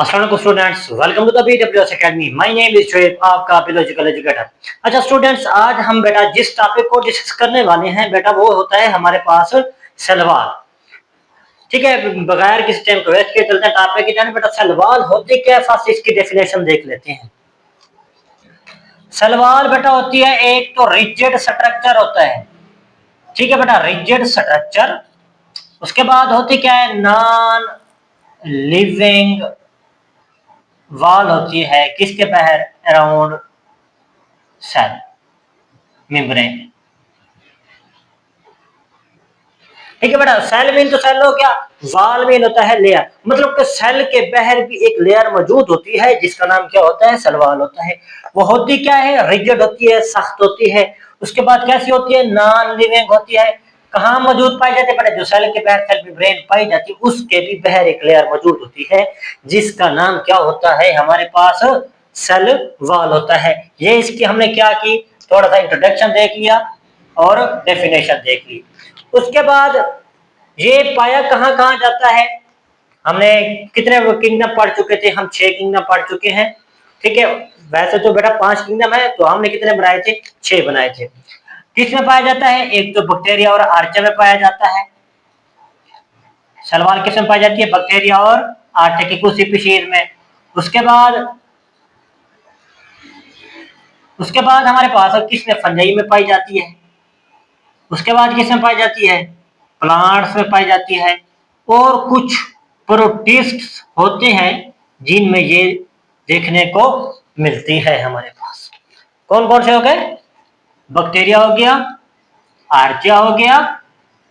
अस्सलाम वालेकुम students, welcome to the BWS academy. My name is Shoaib, आपका बायोलॉजिकल एजुकेटर। अच्छा स्टूडेंट्स, आज हम बेटा जिस टॉपिक को डिस्कस करने वाले हैं बेटा वो होता है हमारे पास सलवार। ठीक है, बगैर किसी टाइम को वेस्ट किए चलते हैं टॉपिक की जाने। बेटा सलवार होती क्या है, फर्स्ट इसकी डेफिनेशन देख लेते हैं। सलवार बेटा होती है एक तो रिजिड स्ट्रक्चर होता है। ठीक है बेटा, रिजिड स्ट्रक्चर। उसके बाद होती क्या है, नॉन लिविंग वॉल होती है किसके बाहर, अराउंड सेल मेम्ब्रेन। ठीक है बेटा, सेल मीन तो सेल हो गया, वॉल मीन होता है लेयर, मतलब कि सेल के बाहर भी एक लेयर मौजूद होती है जिसका नाम क्या होता है, सेल वॉल होता है। वो होती क्या है, रिजिड होती है, सख्त होती है। उसके बाद कैसी होती है, नॉन लिविंग होती है। कहाँ मौजूद पाई जाती है बेटा, जो सेल के बाहर सेल मेम्ब्रेन पाई जाती है उसके भी बाहर एक लेयर मौजूद होती है जिसका नाम क्या होता है, हमारे पास सेल वॉल होता है। ये इसकी हमने क्या की, थोड़ा सा इंट्रोडक्शन देख लिया और डेफिनेशन देख ली। उसके बाद ये पाया कहाँ कहाँ जाता है, हमने कितने किंगडम पढ़ चुके थे, हम 6 किंगडम पढ़ चुके हैं। ठीक है, वैसे तो बेटा 5 किंगडम है, तो हमने कितने बनाए थे, 6 बनाए थे। किसमें पाया जाता है, एक तो बैक्टीरिया और आर्चा में पाया जाता है। सलवार किसमें पाई जाती है, बैक्टीरिया और आर्चा की कुछ स्पीशीज में। उसके बाद हमारे पास किसमें, फंजाई में पाई जाती है। उसके बाद किसमें पाई जाती है, प्लांट्स में पाई जाती है। और कुछ प्रोटिस्ट होते हैं जिनमें ये देखने को मिलती है हमारे पास। कौन कौन से हो गए, बैक्टीरिया हो गया, आर्चा हो गया,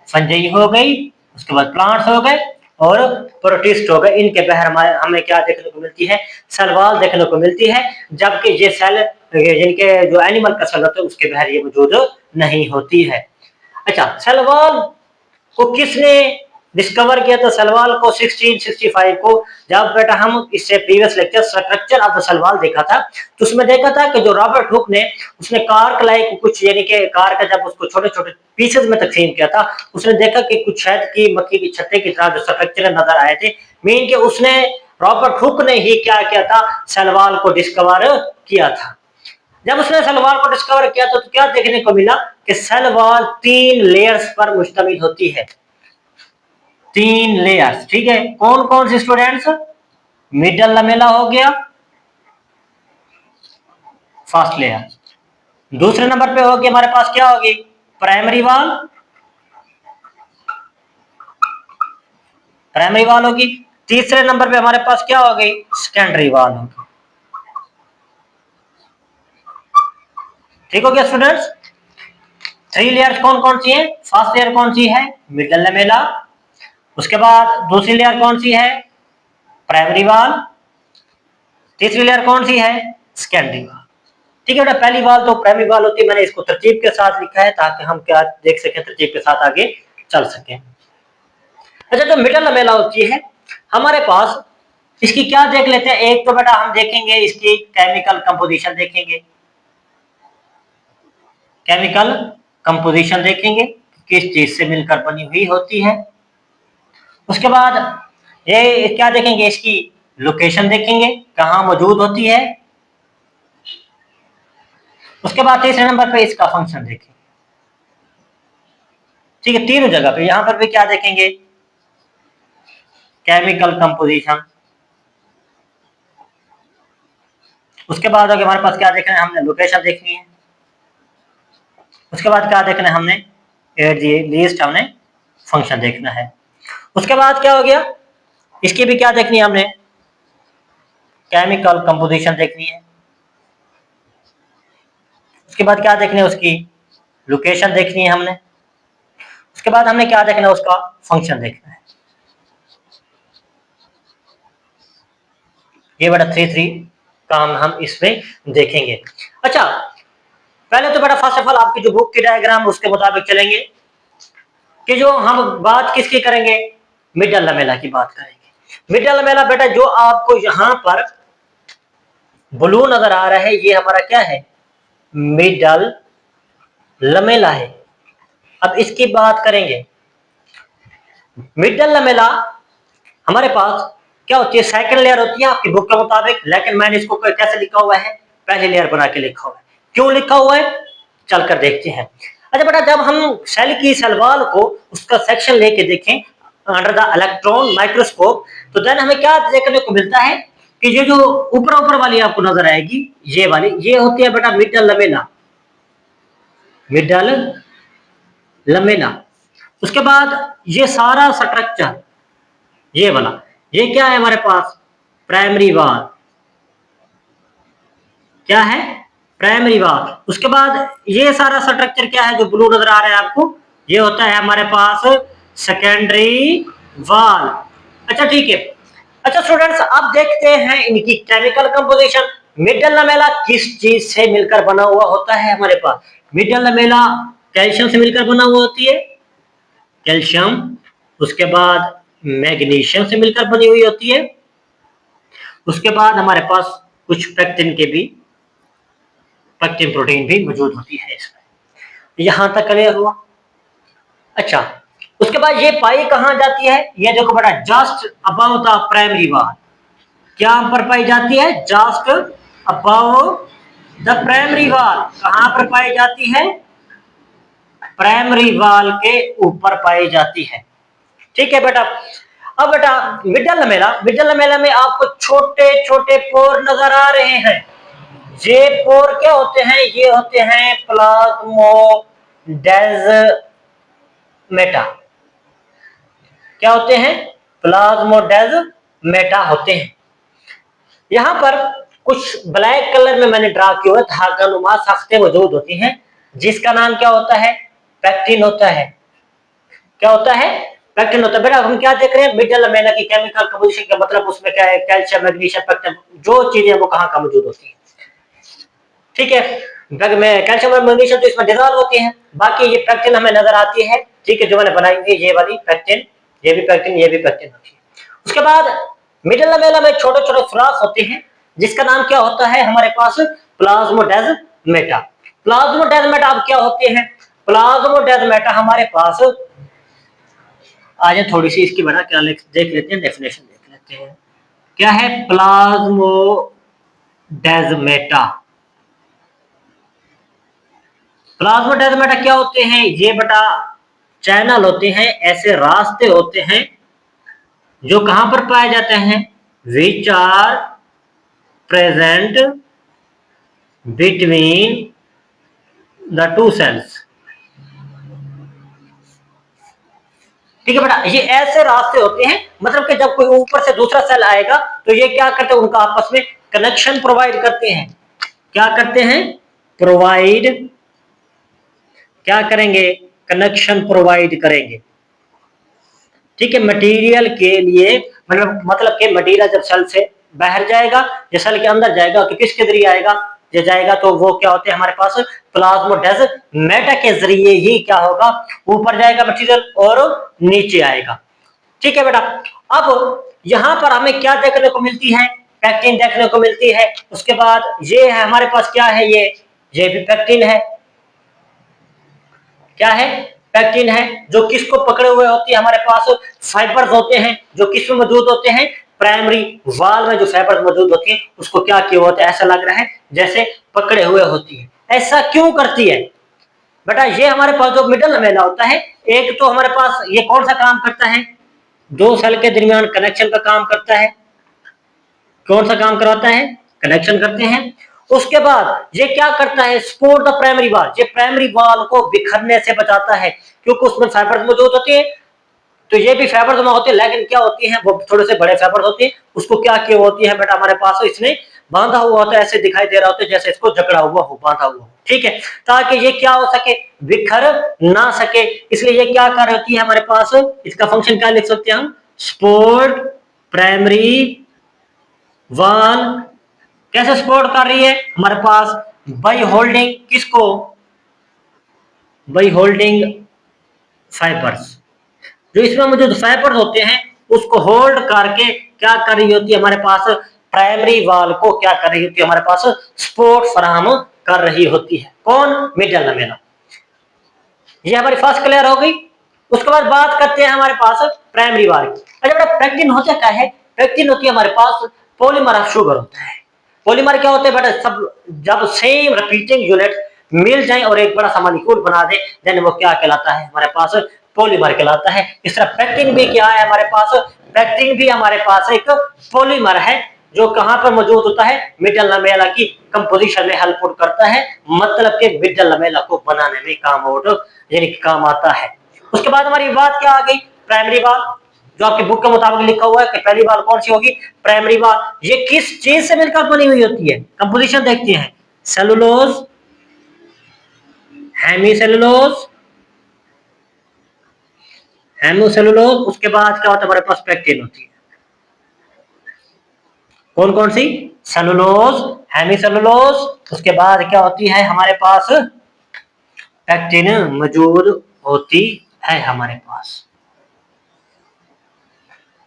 फंजाई हो गई, उसके बाद प्लांट्स हो गए और प्रोटिस्ट हो गए। इनके बाहर हमें क्या देखने को मिलती है, सेल वॉल देखने को मिलती है। जबकि ये सेल जिनके जो एनिमल का सेल होता है उसके बाहर ये मौजूद नहीं होती है। अच्छा, सलवाल को किसने डिस्कवर किया था, सलवाल को 1665 को, जब बेटा हम इससे previous lecture structure of the salwar देखा था तो उसमें देखा था कि जो रॉबर्ट हुक ने उसने कार्क लाइक कुछ, यानी कि कार का जब उसको छोटे छोटे पीसेस में तकसीम किया था, उसने देखा कि कुछ शहद की मक्खी की छत्ते की तरह जो स्ट्रक्चर नजर आए थे। मीन के उसने, रॉबर्ट हुक ने ही क्या किया था, सलवाल को डिस्कवर किया था। जब उसने सलवार को डिस्कवर किया तो क्या देखने को मिला कि सलवार 3 लेयर्स पर मुश्तमिल होती है। 3 लेयर्स, ठीक है। कौन कौन से स्टूडेंट्स, मिडल लमेला हो गया फर्स्ट लेयर। दूसरे नंबर पे होगी हमारे पास क्या होगी, प्राइमरी वॉल, प्राइमरी वॉल होगी। तीसरे नंबर पे हमारे पास क्या होगी, सेकेंडरी वॉल होगी। ठीक हो गया स्टूडेंट्स। 3 लेयर्स कौन कौन सी है, फर्स्ट लेयर कौन सी है, मिडल लमेला। उसके बाद दूसरी लेयर कौन सी है, प्राइमरी वॉल। तीसरी लेयर कौन सी है, सेकेंडरी वॉल। ठीक है बेटा, पहली वॉल तो प्राइमरी वॉल होती है, मैंने इसको तरतीब के साथ लिखा है ताकि हम क्या देख सकें, तरतीब के साथ आगे चल सकें। अच्छा, जो मिडल लमेला होती है हमारे पास, इसकी क्या देख लेते हैं। एक तो बेटा हम देखेंगे इसकी केमिकल कंपोजिशन देखेंगे, केमिकल कंपोजिशन देखेंगे किस चीज से मिलकर बनी हुई होती है। उसके बाद ये क्या देखेंगे, इसकी लोकेशन देखेंगे कहां मौजूद होती है। उसके बाद तीसरे नंबर पे इसका फंक्शन देखेंगे। ठीक है, तीनों जगह पे, यहां पर भी क्या देखेंगे, केमिकल कंपोजिशन। उसके बाद आगे हमारे पास क्या देखना है, हमने लोकेशन देखनी है। उसके बाद क्या देखना है, हमने एट दी लीस्ट हमने फंक्शन देखना है। उसके बाद क्या हो गया, इसकी भी क्या देखनी है, हमने केमिकल कंपोजिशन देखनी है। उसके बाद क्या देखना है, उसकी लोकेशन देखनी है हमने। उसके बाद हमने क्या देखना है, उसका फंक्शन देखना है। ये बेटा 3 काम हम इसमें देखेंगे। अच्छा, पहले तो बेटा फर्स्ट ऑफ ऑल आपकी जो बुक की डायग्राम उसके मुताबिक चलेंगे कि जो हम बात किसकी करेंगे, मिडल लमेला की बात करेंगे। मिडल लमेला बेटा जो आपको यहां पर ब्लू नजर आ रहा है ये हमारा क्या है, मिडल लमेला है। अब इसकी बात करेंगे। मिडल लमेला हमारे पास क्या होती है, सेकंड लेयर होती है आपकी बुक के मुताबिक, लेकिन मैंने इसको कैसे लिखा हुआ है, पहले लेयर बना के लिखा हुआ है। क्यों लिखा हुआ है, चलकर देखते हैं। अच्छा बेटा, जब हम सेल की सेल वॉल को उसका सेक्शन लेके देखें अंडर द इलेक्ट्रॉन माइक्रोस्कोप, तो देन हमें क्या देखने को मिलता है कि ये जो ऊपर ऊपर वाली आपको नजर आएगी, ये वाली, ये होती है बेटा मिडल लमेला, मिडल लमेला। उसके बाद ये सारा स्ट्रक्चर, ये वाला, ये क्या है हमारे पास, प्राइमरी वॉल, क्या है, प्राइमरी वॉल। उसके बाद ये सारा स्ट्रक्चर क्या है जो ब्लू नजर आ रहा है आपको, ये होता है हमारे पास सेकेंडरी वॉल। अच्छा ठीक है। अच्छा स्टूडेंट्स, अब देखते हैं इनकी केमिकल कंपोजिशन। मिडल लमेला किस चीज से मिलकर बना हुआ होता है हमारे पास, मिडल लमेला कैल्शियम से मिलकर बना हुआ होती है, कैल्शियम। उसके बाद मैग्नीशियम से मिलकर बनी हुई होती है। उसके बाद हमारे पास कुछ पेक्टिन के भी, पेक्टिन प्रोटीन भी मौजूद होती है इसमें। यहां तक क्लियर हुआ। अच्छा, उसके बाद ये पाई कहां जाती है, ये देखो बेटा, just above the primary wall. क्या पर पाई जाती है, just above the primary wall. कहां पर पाई जाती है, प्राइमरी वॉल के ऊपर पाई जाती है। ठीक है बेटा। अब बेटा मिडल लमेला, मिडल लमेला में आपको छोटे छोटे पोर नजर आ रहे हैं। ये पोर क्या होते हैं, ये होते हैं प्लाज्मोडेजमेटा। क्या होते हैं, प्लाज्मोडेजमेटा होते हैं। यहां पर कुछ ब्लैक कलर में मैंने ड्रा किया हुआ धागानुमा साख्तें मौजूद होती हैं, जिसका नाम क्या होता है, पेक्टिन होता है। क्या होता है, पेक्टिन होता है। बेटा हम क्या देख रहे हैं, मिडल लमेला की केमिकल कंपोजिशन का मतलब उसमें क्या है, कैल्शियम मैग्नीशियम पेक्टिन, जो चीजें वो कहां का मौजूद होती है। ठीक है, में कैल्शियम और मैग्नीशियम तो इसमें डिसॉल्व होती हैं, बाकी ये पेक्टिन हमें नजर आती है। ठीक है, जो मैंने बनाई हुई ये वाली पेक्टिन, ये भी पेक्टिन, ये भी पेक्टिन होती है। उसके बाद मिडल लमेला में छोटे छोटे सुराख होते हैं, जिसका नाम क्या होता है हमारे पास, प्लाज्मोडेजमेटा। प्लाज्मोडेजमेटा अब क्या होते हैं, प्लाज्मोडेजमेटा हमारे पास, आज थोड़ी सी इसकी बना क्या देख लेते हैं, डेफिनेशन देख लेते हैं। क्या है प्लाज्मोडेजमेटा, प्लाज्मोडेजमेटा क्या होते हैं, ये बेटा चैनल होते हैं, ऐसे रास्ते होते हैं जो कहां पर पाए जाते हैं, which are present between the two cells. ठीक है बेटा, ये ऐसे रास्ते होते हैं, मतलब कि जब कोई ऊपर से दूसरा सेल आएगा तो ये क्या करते हैं, उनका आपस में कनेक्शन प्रोवाइड करते हैं। क्या करते हैं, प्रोवाइड, क्या करेंगे, कनेक्शन प्रोवाइड करेंगे। ठीक है, मटेरियल के लिए, मतलब कि मटेरियल जब सेल से बाहर जाएगा या सेल के अंदर जाएगा तो किसके जरिए आएगा, जो जाएगा तो वो क्या होते हैं हमारे पास, प्लाज्मोडेजमेटा के जरिए ही क्या होगा, ऊपर जाएगा मटेरियल और नीचे आएगा। ठीक है बेटा, अब यहां पर हमें क्या देखने को मिलती है, पेक्टिन देखने को मिलती है। उसके बाद ये है हमारे पास, क्या है ये भी पेक्टिन है। क्या है, पेक्टिन है, जो किसको पकड़े हुए होती है, हमारे पास फाइबर्स होते हैं जो किस में मौजूद होते हैं, प्राइमरी वॉल में जो फाइबर्स मौजूद होती है उसको क्या किया होता है, ऐसा लग रहा है जैसे पकड़े हुए होती है। ऐसा क्यों करती है बेटा, ये हमारे पास जो मिडल लमेला होता है, एक तो हमारे पास ये कौन सा काम करता है, दो सेल के दरमियान कनेक्शन का काम करता है। कौन सा काम करवाता है, कनेक्शन करते हैं। उसके बाद ये क्या करता है, सपोर्ट द प्राइमरी वॉल, ये प्राइमरी वॉल को बिखरने से बचाता है, क्योंकि उसमें फाइबर्स मौजूद होते हैं। तो ये भी फाइबर्स में होते हैं, लेकिन क्या होती हैं, वो थोड़े से बड़े फाइबर्स होते हैं। उसको क्या किया होती है बेटा, हमारे पास इसने बांधा हुआ होता है, ऐसे दिखाई दे रहा होता है जैसे इसको जकड़ा हुआ हो, बांधा हुआ हो। ठीक है, ताकि ये क्या हो सके, बिखर ना सके। इसलिए ये क्या कर रही है हमारे पास, इसका फंक्शन क्या लिख सकते हैं हम, सपोर्ट प्राइमरी वॉल। कैसे सपोर्ट कर रही है हमारे पास, बाय होल्डिंग किसको, बाय होल्डिंग फाइबर्स, जो इसमें मौजूद फाइबर्स होते हैं उसको होल्ड करके क्या कर रही होती है हमारे पास, प्राइमरी वॉल को क्या कर रही होती है हमारे पास, सपोर्ट फराहम कर रही होती है। कौन, मिडल लमेला। ये हमारी फर्स्ट क्लियर हो गई। उसके बाद बात करते हैं हमारे पास प्राइमरी वॉल की। अच्छा बेटा, पेक्टिन होता क्या है, पेक्टिन होती है हमारे पास पॉलीमर ऑफ शुगर होता है। पॉलीमर क्या होते हैं बेटा, सब जब सेम रिपीटिंग यूनिट मिल जाए और एक बड़ा सा मॉलिक्यूल बना दे, देन वो क्या कहलाता है हमारे पास, पॉलीमर कहलाता है। इस तरह पेक्टिन भी क्या है हमारे पास, पेक्टिन भी हमारे पास एक पॉलीमर है जो कहां पर मौजूद होता है, मिडल लमेला की कंपोजिशन में हेल्प करता है, मतलब के मिडल लमेला को बनाने में काम आउट यानी काम आता है। उसके बाद हमारी बात क्या आ गई, प्राइमरी वाल, जो आपकी बुक के मुताबिक लिखा हुआ है कि पहली वाल कौन सी होगी, प्राइमरी वाल। ये किस चीज से मिलकर बनी हुई होती है, कंपोजिशन देखते हैं, सेलुलोज, हेमीसेलुलोज, हेमोसेलुलोज, उसके बाद क्या होता है हमारे पास पेक्टिन होती है। कौन कौन सी, सेलुलोज, हेमीसेलुलोज, उसके बाद क्या होती है हमारे पास, पेक्टिन मौजूद होती है हमारे पास।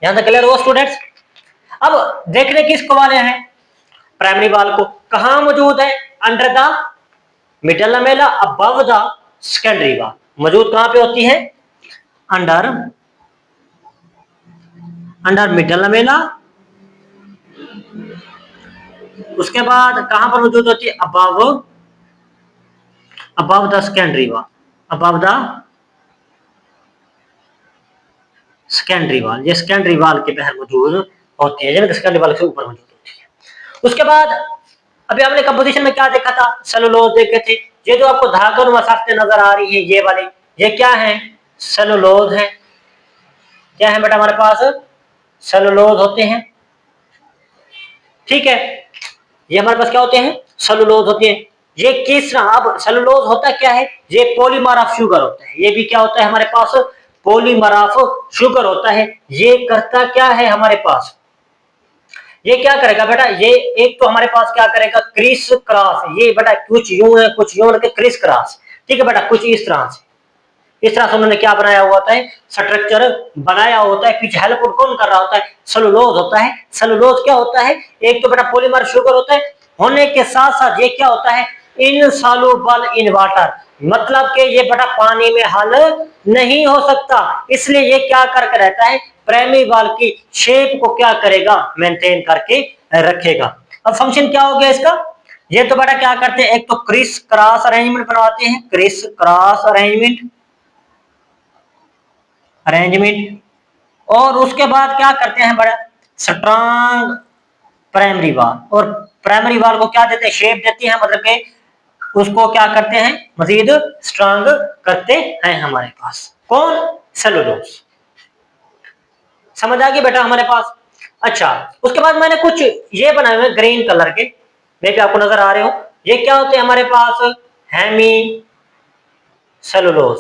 यहां तक क्लियर हो स्टूडेंट्स। अब देखने किसको वाले हैं, प्राइमरी वाल को, कहां मौजूद है, under the middle Lamela above the secondary वाल, मौजूद कहां पे होती है, अंडर अंडर मिडल लमेला, उसके बाद कहां पर मौजूद होती है, अबव अबव द सेकेंडरी वाल, अबव द सेकेंडरी वाल, ये सेकेंडरी वाल के बाहर मौजूद होती है, यानी सेकेंडरी वाल से ऊपर मौजूद होती है। उसके बाद अभी हमने कंपोजिशन में क्या देखा था, सेलुलोज देखे थे, ये जो आपको धागानुमा साख्तें नजर आ रही है ये वाले, ये क्या है, सेलुलोज है, क्या है बेटा हमारे पास, सेलुलोज होते हैं, ठीक है, ये हमारे पास क्या होते हैं, सेलुलोज होते हैं। ये किस, अब सेलुलोज होता क्या है, ये पॉलीमर ऑफ शुगर होता है, ये भी क्या होता है हमारे पास, पॉलीमर ऑफ शुगर होता है। ये करता क्या है हमारे पास, ये क्या करेगा बेटा, ये एक तो हमारे पास क्या करेगा, क्रिस क्रॉस, ये बेटा कुछ यूं है कुछ यूं के क्रिस क्रॉस, ठीक है बेटा, कुछ इस तरह से, इस तरह से उन्होंने क्या बनाया हुआ होता है, स्ट्रक्चर बनाया होता है। पीछे हेल्प कौन कर रहा होता है, सेलुलोज होता है। सेलुलोज क्या होता है, एक तो बेटा पॉलीमर शुगर होता है, होने के साथ साथ ये क्या होता है, इनसॉल्युबल इन वाटर, मतलब कि ये बेटा पानी में हल नहीं हो सकता, इसलिए ये क्या करके रहता है, प्राइमरी वाल की शेप को क्या करेगा, मेंटेन करके रखेगा। अब फंक्शन क्या हो गया इसका, ये तो बेटा क्या करते हैं, एक तो क्रिस क्रॉस अरेंजमेंट बनवाते हैं, क्रिस क्रॉस अरेंजमेंट, और उसके बाद क्या करते हैं बड़ा, स्ट्रांग प्राइमरी वाल, और प्राइमरी वाल को क्या देते हैं, शेप देते हैं, मतलब कि उसको क्या करते हैं, मजीद स्ट्रांग करते हैं हमारे पास, कौन, सेलुलोज। समझ आ गई बेटा हमारे पास। अच्छा, उसके बाद मैंने कुछ ये बनाए हुए ग्रीन कलर के, मे भी आपको नजर आ रहे हो, ये क्या होते हैं हमारे पास, हेमी सेलुलोज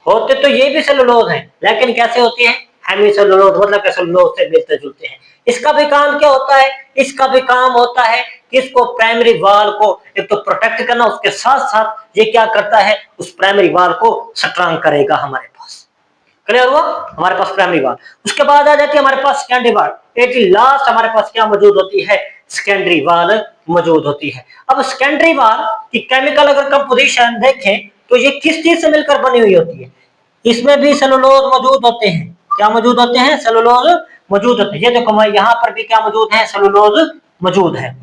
होते, तो ये भी सेलुलोज है, लेकिन कैसे होती है, हेमी सेलुलोज, मतलब कि सेलुलोज से मिलते जुलते हैं। इसका भी काम क्या होता है, इसका भी काम होता है किसको, प्राइमरी वाल को एक तो प्रोटेक्ट करना, उसके साथ साथ ये क्या करता है, उस प्राइमरी वाल को स्ट्रांग करेगा हमारे पास। क्लियर हुआ हमारे पास प्राइमरी वाल। उसके बाद आ जाती है हमारे पास सेकेंडरी वाल, एट लास्ट हमारे पास क्या मौजूद होती है, सेकेंडरी वाल मौजूद होती है। अब सेकेंडरी वाल की केमिकल अगर कंपोजिशन देखें तो ये किस चीज से मिलकर बनी हुई होती है, इसमें भी सेलुलोज मौजूद होते हैं, क्या मौजूद होते हैं, सेलुलोज मौजूद होते हैं। ये देखो यहाँ पर भी क्या मौजूद है, सेलुलोज मौजूद है,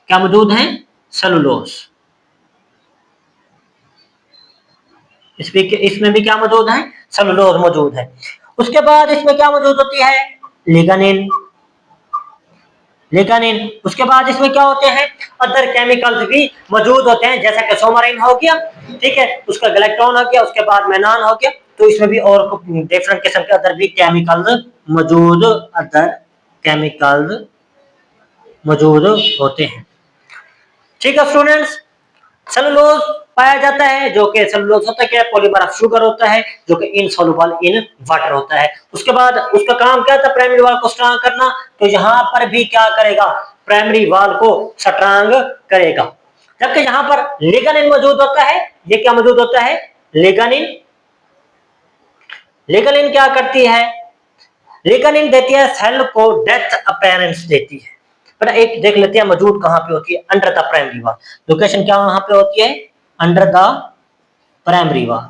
क्या मौजूद है, सेलुलोज, इसमें भी क्या मौजूद है, सेलुलोज मौजूद है। उसके बाद इसमें क्या मौजूद होती है, लिग्निन, लिग्निन। उसके बाद इसमें क्या होते हैं, अदर केमिकल्स भी मौजूद होते हैं, जैसा कि सोमरिन हो गया, ठीक है, उसका गैलेक्टोन हो गया, उसके बाद मेनान हो गया, तो इसमें भी और डिफरेंट किस्म के अदर भी केमिकल्स मौजूद, अदर केमिकल्स मौजूद होते हैं। ठीक है स्टूडेंट्स, सेलुलोज पाया जाता है, जो कि सेलुलोज होता है क्या, पॉलीमर ऑफ शुगर होता है, जो कि इनसॉल्युबल इन वाटर होता है। उसके बाद उसका काम क्या था, प्राइमरी वाल को स्ट्रांग करना, तो यहां पर भी क्या करेगा, प्राइमरी वाल को स्ट्रांग करेगा। जबकि यहां पर लिग्निन मौजूद होता है, ये क्या मौजूद होता है, लिग्निन, लिग्निन क्या करती है, लिग्निन देती है सेल को डेथ अपीयरेंस देती है। बेटा एक देख लेते हैं मौजूद कहां पे होती है, अंडर द प्राइमरी वाल, लोकेशन क्या वहां पे होती है, अंडर द प्राइमरी वाल,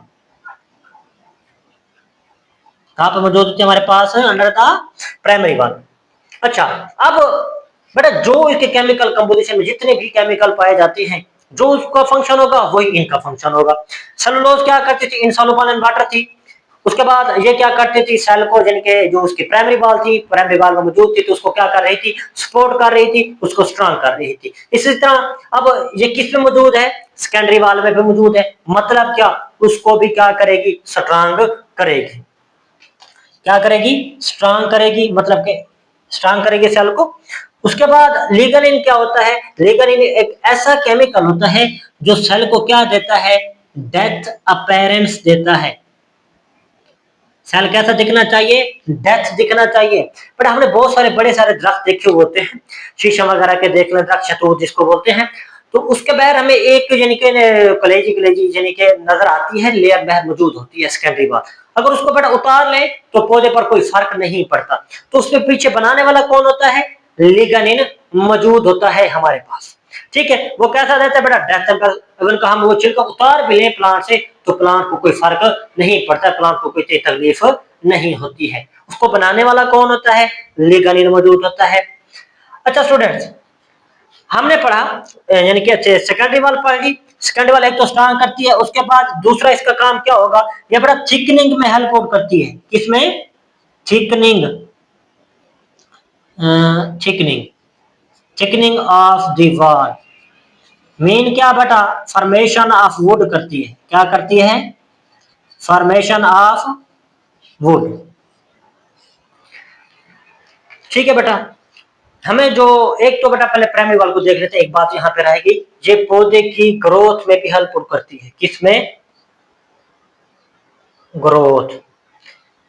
कहाँ पे मौजूद होती है हमारे पास? Under the primary wall. अच्छा, अब बेटा जो इसके केमिकल कंपोजिशन में जितने भी केमिकल पाए जाते हैं, जो उसका फंक्शन होगा वही इनका फंक्शन होगा। सेलुलोज क्या करती थी? इनसॉल्युबल इन वाटर थी। उसके बाद ये क्या करती थी? सेल को जिनके जो उसकी प्राइमरी वॉल थी, प्राइमरी वॉल में मौजूद थी, तो उसको क्या कर रही थी? सपोर्ट कर रही थी, उसको स्ट्रांग कर रही थी। इसी तरह अब ये किस में मौजूद है? सेकेंडरी वॉल में भी मौजूद है। मतलब क्या? उसको भी क्या करेगी? स्ट्रांग करेगी। क्या करेगी? स्ट्रांग करेगी, मतलब के स्ट्रांग करेगी सेल को। उसके बाद लिग्निन क्या होता है? लिग्निन एक ऐसा केमिकल होता है जो सेल को क्या देता है? डेथ अपीयरेंस देता है। सेल कैसा दिखना चाहिए? डेथ दिखना चाहिए। बट हमने बहुत सारे बड़े सारे दरख्त देखे हुए होते हैं, शीशम वगैरह के देख लें, दरख्त शतूत जिसको बोलते हैं, तो उसके बाहर हमें एक यानी कि कलेजी कलेजी यानी कि नजर आती है, लेयर बाहर मौजूद होती है सेकेंडरी वॉल। अगर उसको बेटा उतार लें तो पौधे पर कोई फर्क नहीं पड़ता। तो उसमें पीछे बनाने वाला कौन होता है? लिग्निन मौजूद होता है हमारे पास। ठीक है, वो कैसा रहता है बेटा? डेथ। अगर हम वो छिलका उतार भी लें प्लांट से तो प्लांट को कोई फर्क नहीं पड़ता, प्लांट को कोई तकलीफ नहीं होती है। उसको बनाने वाला कौन होता है? लिग्निन मौजूद होता है। अच्छा स्टूडेंट्स, हमने पढ़ा यानी कि अच्छे सेकेंडरी वाल पढ़ ली। सेकेंडरी वाल एक तो स्ट्रांग करती है, उसके बाद दूसरा इसका काम क्या होगा? ये बड़ा थिकनिंग में हेल्प आउट करती है। किसमें? Thickening, thickening, thickening of the wall. Main क्या बेटा? फॉर्मेशन ऑफ वुड करती है। क्या करती है? Formation of would. ठीक है बेटा, हमें जो एक तो बेटा पहले प्राइमरी वॉल को देख लेते हैं। एक बात यहां पे रहेगी, ये पौधे की ग्रोथ में भी हेल्प करती है। किसमें? ग्रोथ।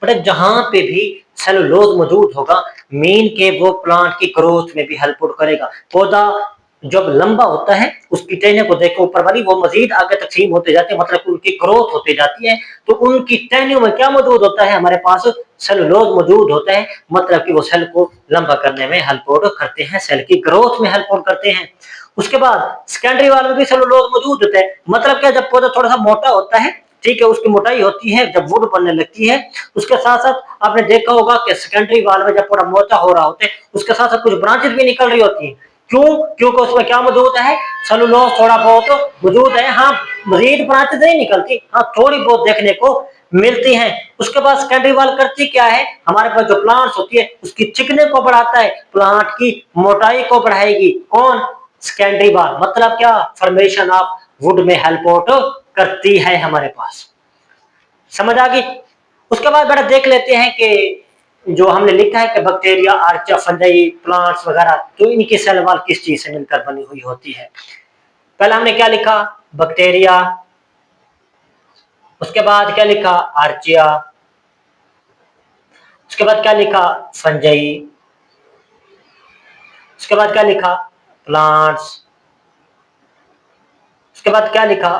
बेटा जहां पे भी सेलुलोज मौजूद होगा, मेन के वो प्लांट की ग्रोथ में भी हेल्प करेगा। पौधा जब लंबा होता है, उसकी टहनियों को देखो ऊपर वाली, वो मजीद आगे तकसीम होते जाते हैं, मतलब उनकी ग्रोथ होती जाती है। तो उनकी टहनियों में क्या मौजूद होता है? हमारे पास सेलुलोज मौजूद होता है, मतलब कि वो सेल को लंबा करने में हेल्प करते हैं, सेल की ग्रोथ में हेल्प करते हैं। उसके बाद सेकेंडरी वाल में भी सेलुलोज मौजूद होते हैं। मतलब क्या? जब पौधा थोड़ा सा मोटा होता है, ठीक है, उसकी मोटाई होती है, जब वुड बनने लगती है, उसके साथ साथ आपने देखा होगा कि सेकेंडरी वाल में जब पूरा मोटा हो रहा होता है, उसके साथ साथ कुछ ब्रांचेस भी निकल रही होती हैं। क्यों? क्योंकि उसमें क्या मौजूद है? सेलुलोज थोड़ा बहुत मौजूद है। हाँ, मजीद ब्रांचेस नहीं निकलती, हाँ थोड़ी बहुत देखने को मिलती हैं। उसके बाद सेकेंडरी वाल करती क्या है? हमारे पास जो प्लांट्स होती है उसकी चिकने को बढ़ाता है, प्लांट की मोटाई को बढ़ाएगी। कौन? सेकेंडरी वाल। मतलब क्या? फॉर्मेशन ऑफ वुड में हेल्प आउट करती है हमारे पास। समझ आ गई? उसके बाद बेटा देख लेते हैं कि जो हमने लिखा है कि बैक्टीरिया, आर्चा, फंजाई, प्लांट्स वगैरह, तो इनकी सेल वॉल किस चीज से मिलकर बनी हुई होती है। पहला हमने क्या लिखा? बैक्टीरिया। उसके बाद क्या लिखा? आर्चिया। उसके बाद क्या लिखा? फंजाई। उसके बाद क्या लिखा? प्लांट्स। उसके बाद क्या लिखा?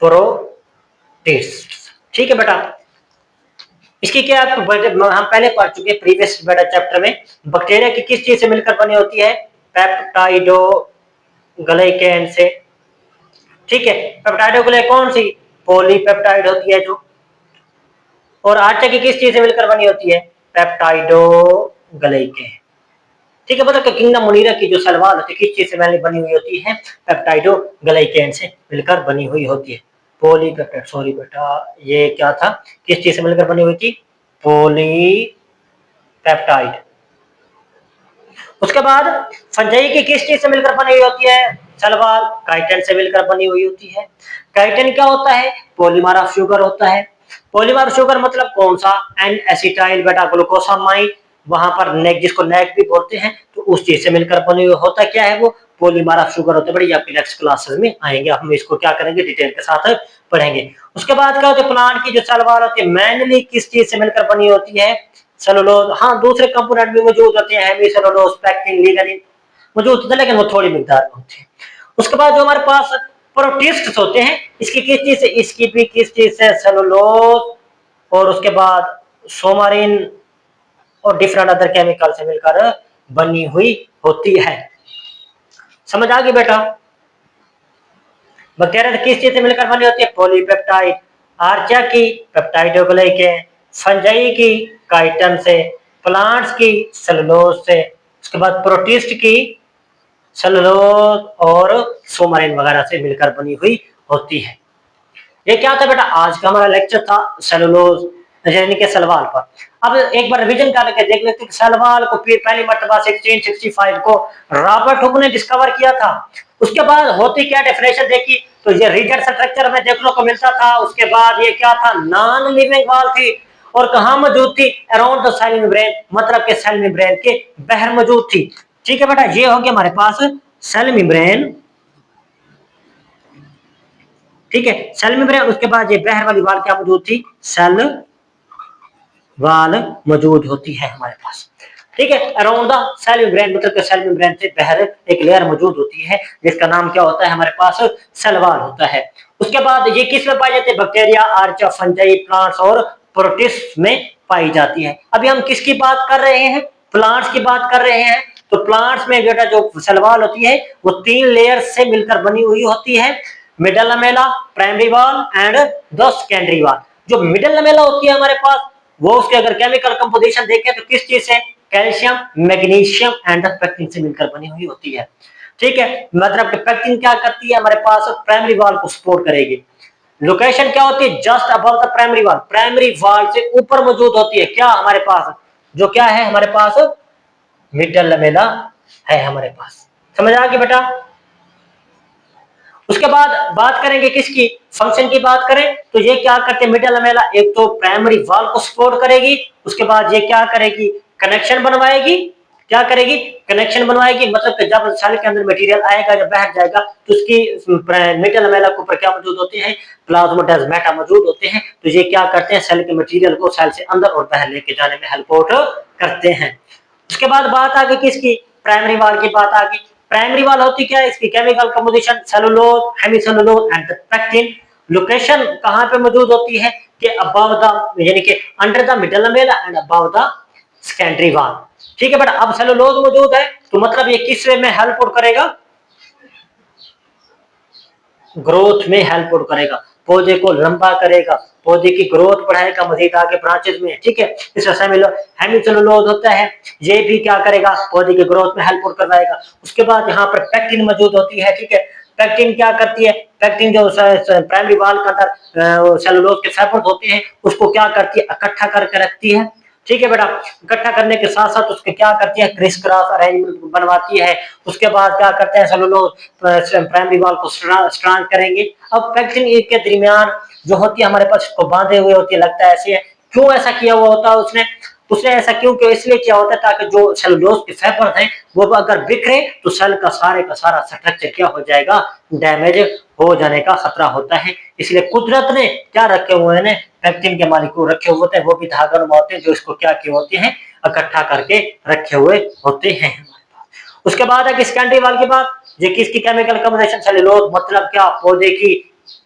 प्रोटिस्ट। ठीक है बेटा, इसकी क्या हम पहले पढ़ चुके हैं प्रीवियस बेटा चैप्टर में। बैक्टीरिया की किस चीज से मिलकर बनी होती है? पेप्टाइडो ग्लाइकेन से। ठीक है, पेप्टाइडो ग्लाइकेन कौन सी? पॉलीपेप्टाइड होती है जो। और आटे की किस चीज से मिलकर बनी होती है? पेप्टाइडो ग्लाइकेन। ठीक है, मतलब किंगडम मोनिरा की जो सलवार होती है किस चीज से बनी हुई होती है? पेप्टाइडो ग्लाइकेन से मिलकर बनी हुई होती है। पॉलीपेप्टाइड, सॉरी बेटा ये क्या था? किस चीज से मिलकर बनी हुई थी? पॉलीपेप्टाइड। उसके बाद फंजाई की किस चीज से मिलकर बनी हुई होती है? सलवार काइटिन से मिलकर बनी हुई होती है। काइटिन क्या होता है? पॉलीमर ऑफ शुगर होता है। पॉलीमर शुगर मतलब कौन सा? एन एसिटाइल बेटा ग्लूकोसामाइड, वहां पर नेक, जिसको नेक भी बोलते हैं, तो उस चीज से मिलकर बनी हुई होता क्या है? वो पॉलीमर ऑफ शुगर होता है। बड़ी आपकी नेक्स्ट क्लासेस में आएंगे, हम इसको क्या करेंगे? डिटेल के साथ पढ़ेंगे। उसके बाद क्या होता है? प्लांट की जो सलवार होती है मेनली किस चीज से मिलकर बनी होती है? सेलुलोज। हाँ, दूसरे कंपोनेंट भी मौजूद होते हैं, हेमीसेलुलोज, पेक्टिन, लिग्निन मौजूद होते हैं, लेकिन वो थोड़ी मिकदार में होते हैं। उसके बाद जो हमारे पास प्रोटिस्ट होते हैं, इसकी किस चीज से? इसकी भी किस चीज से? सेलुलोज और उसके बाद सोमारिन और डिफरेंट अदर केमिकल से मिलकर बनी हुई होती है। समझ आ गई बेटा? बैक्टीरिया किस चीज से मिलकर बनी होती है? पॉलीपेप्टाइड। आर्चा की पेप्टाइडोग्लाइकेन। फंजाई की काइटन से, प्लांट्स की सेलुलोज से, उसके बाद प्रोटिस्ट की सेलुलोज और सोमरेन वगैरह से मिलकर बनी हुई होती है। ये क्या था बेटा, आज का हमारा लेक्चर था सेलुलोज यानी कि सलवाल पर। अब एक बार रिवीजन करके देख लेते हैं। सलवाल को पहली मर्तबा 1665 को रॉबर्ट हुक ने डिस्कवर किया था। उसके बाद होती क्या डेफिनेशन देखी तो ये रिजिड स्ट्रक्चर में देखने को मिलता था। उसके बाद ये क्या था, नॉन लिविंग वॉल थी और कहां मौजूद थी, अराउंड द सेल मेम्ब्रेन, मतलब के सेल मेम्ब्रेन के बाहर मौजूद थी। ठीक है बेटा, ये हो गया हमारे पास सेल मेम्ब्रेन। ठीक है, सेल मेम्ब्रेन। उसके बाद ये बाहर वाली वॉल क्या मौजूद थी, सेल वॉल मौजूद होती है हमारे पास। ठीक है, अराउंड द सेल मेम्ब्रेन, मतलब कि सेल मेम्ब्रेन से बाहर एक लेयर मौजूद होती है जिसका नाम क्या होता है हमारे पास, सेल वॉल होता है। उसके बाद ये किस में पाई जाती है, बैक्टीरिया, आर्चा, फंजाई, प्लांट्स और प्रोटिस्ट में पाई जाती है। अभी हम किसकी बात कर रहे हैं, प्लांट्स की बात कर रहे हैं। तो प्लांट्स में बेटा जो सेल वॉल होती है वो 3 लेयर से मिलकर बनी हुई होती है, middle Lamela, primary wall and the secondary wall. जो मिडल लमेला होती है हमारे पास, वो उसके अगर केमिकल कंपोजिशन देखें तो किस चीज से, कैल्शियम, मैग्नीशियम एंड पेक्टिन से मिलकर बनी हुई होती है। ठीक है, मतलब कि पेक्टिन क्या करती है हमारे पास, प्राइमरी वॉल को सपोर्ट करेगी। लोकेशन क्या होती है, just above the primary wall, primary wall से ऊपर मौजूद होती है क्या हमारे पास, जो क्या है हमारे पास, मिडल लमेला है हमारे पास। समझ आ गया बेटा। उसके बाद बात करेंगे किसकी, फंक्शन की बात करें तो ये क्या करते हैं, मिडल लमेला एक तो प्राइमरी वॉल को सपोर्ट करेगी। उसके बाद ये क्या करेगी, कनेक्शन बनवाएगी। क्या करेगी, कनेक्शन बनवाएगी, मतलब कि जब सेल के अंदर मटेरियल आएगा, जब बैठ जाएगा तो उसकी मिडल लमेला के ऊपर क्या मौजूद होते हैं, प्लाज्मोडेस्माटा मौजूद होते हैं। तो ये क्या करते हैं, सेल के मटेरियल को सेल से अंदर और बाहर लेके जाने में हेल्प आउट करते हैं। उसके बाद बात आ गई किसकी, प्राइमरी वॉल की बात आ गई। प्राइमरी वॉल होती क्या है, इसकी chemical composition cellulose, hemicellulose and pectin. Location कहां पे मौजूद होती है कि अबव द, यानी कि under the middle Lamela and above the secondary wall. ठीक है बेटा, अब सेलुलोज मौजूद है तो मतलब ये किस वे में हेल्प करेगा, ग्रोथ में हेल्प करेगा, पौधे को लंबा करेगा, पौधे की ग्रोथ बढ़ाएगा मजीद आगे ब्रांचेस में। ठीक है, इस हेमीसेलुलोज होता है, ये भी क्या करेगा, पौधे की ग्रोथ में हेल्प करवाएगा। उसके बाद यहाँ पर पेक्टिन मौजूद होती है। ठीक है, पेक्टिन क्या करती है, पेक्टिन जो प्राइमरी वॉल के अंदर सेलुलोज के फाइबर होते हैं उसको क्या करती है, इकट्ठा करके रखती है। ठीक है बेटा, इकट्ठा करने के साथ साथ उसके क्या करती है, क्रिस क्रॉस अरेंजमेंट बनवाती है। उसके बाद क्या करते हैं, सेलुलोज प्राइमरी वॉल को स्ट्रांग करेंगे। अब पेक्टिन के दरमियान जो होती है हमारे पास, इसको बांधे हुए होती है, लगता है ऐसे है। क्यों ऐसा किया हुआ होता है उसने, उसने ऐसा क्यों किया, इसलिए किया होता है ताकि जो सेलुलोज के फाइबर हैं वो अगर बिखरे तो सेल का सारा स्ट्रक्चर क्या हो जाएगा, डैमेज हो जाने का खतरा होता है। इसलिए कुदरत ने क्या रखे हुए हैं, पेक्टिन के मालिक रखे हुए होते हैं, वो भी धागा नुमा होते हैं जो इसको क्या किए होते हैं, इकट्ठा करके रखे हुए होते हैं। उसके बाद है सेकेंडरी वॉल की बात, ये किसकी केमिकल कंपोजिशन, सेलुलोज, मतलब क्या, पौधे की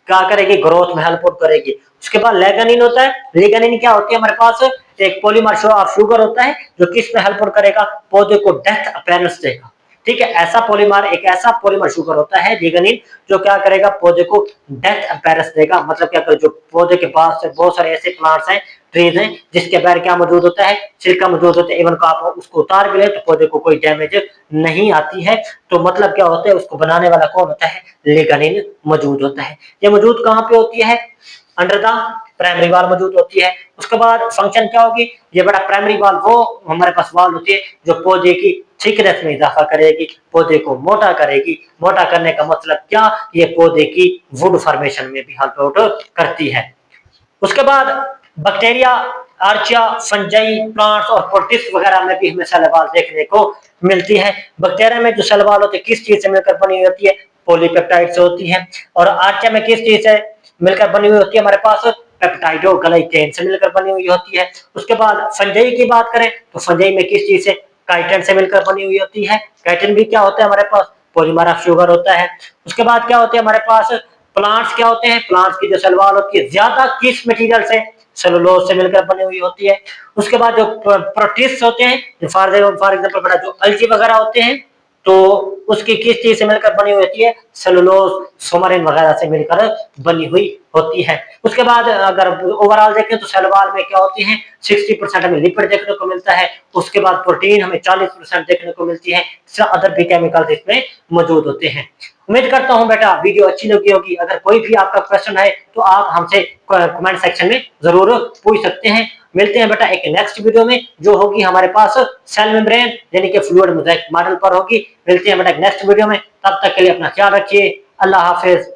क्या करेगी, ग्रोथ में हेल्प करेगी। उसके बाद लिग्निन होता है, लिग्निन क्या होती है हमारे पास, एक पॉलीमर ऑफ शुगर होता है जो किस में हेल्प करेगा, पौधे को डेथ अपीयरेंस देगा। ठीक है, ऐसा पॉलीमर, एक ऐसा पॉलीमर शुगर होता है लिग्निन जो क्या करेगा, पौधे को डेथ अपीयरेंस देगा। मतलब क्या करे, जो पौधे के पास बहुत सारे ऐसे प्लांट्स हैं, ट्रीज हैं जिसके बाहर क्या मौजूद होता है, सिलिका मौजूद होता है। इवन को आप उसको उतार भी ले तो पौधे को कोई डैमेज नहीं आती है। तो मतलब क्या होता है, उसको बनाने वाला कौन होता है, लिग्निन मौजूद होता है। ये मौजूद कहां पे होती है, अंडर द प्राइमरी वॉल मौजूद होती है। उसके बाद फंक्शन क्या होगी, ये बड़ा प्राइमरी वॉल वो हमारे पास वॉल होती है जो पौधे की थिकनेस में इजाफा करेगी, पौधे को मोटा करेगी। मोटा करने का मतलब क्या, ये पौधे की वुड फॉर्मेशन में भी हेल्प आउट करती है। उसके बाद बैक्टीरिया, आर्चिया, फंजाई, प्लांट्स और प्रोटिस्ट वगैरह में भी हमें सेल वॉल देखने को मिलती है। बैक्टीरिया में जो सेल वॉल होती है किस चीज से मिलकर बनी हुई होती है, पॉलीपेप्टाइड से होती है। और आर्चिया में किस चीज से मिलकर बनी हुई होती है, हमारे पास पेप्टाइडोग्लाइकेन से मिलकर बनी हुई होती है। उसके बाद फंजाई की बात करें तो फंजाई में किस चीज से, काइटिन से मिलकर बनी हुई होती है। काइटिन भी क्या होता है हमारे पास, पॉलीमर ऑफ शुगर होता है। उसके बाद क्या होते हैं हमारे पास, प्लांट्स क्या होते हैं, प्लांट्स की जो सेल वॉल होती है ज्यादा किस मटेरियल से, सेलुलोज से मिलकर बनी हुई होती है। उसके बाद जो प्रोटिस्ट होते हैं, फॉर एग्जांपल बड़ा जो अल्गी वगैरह होते हैं, तो उसकी किस चीज से मिलकर बनी हुई होती है? सेलुलोज, सोमरिन वगैरह से मिलकर बनी हुई होती है। उसके बाद अगर ओवरऑल देखें तो सेल वॉल में क्या होती है? 60% हमें लिपिड देखने को मिलता है, उसके बाद प्रोटीन हमें 40% देखने को मिलती है, अदर भी केमिकल्स इसमें मौजूद होते हैं। उम्मीद करता हूं बेटा वीडियो अच्छी लगी होगी। अगर कोई भी आपका क्वेश्चन है तो आप हमसे कमेंट सेक्शन में जरूर पूछ सकते हैं। मिलते हैं बेटा एक नेक्स्ट वीडियो में, जो होगी हमारे पास सेल मेम्ब्रेन यानी कि फ्लूइड मोज़ेक मॉडल पर होगी। मिलते हैं बेटा नेक्स्ट वीडियो में, तब तक के लिए अपना ख्याल रखिए। अल्लाह हाफिज।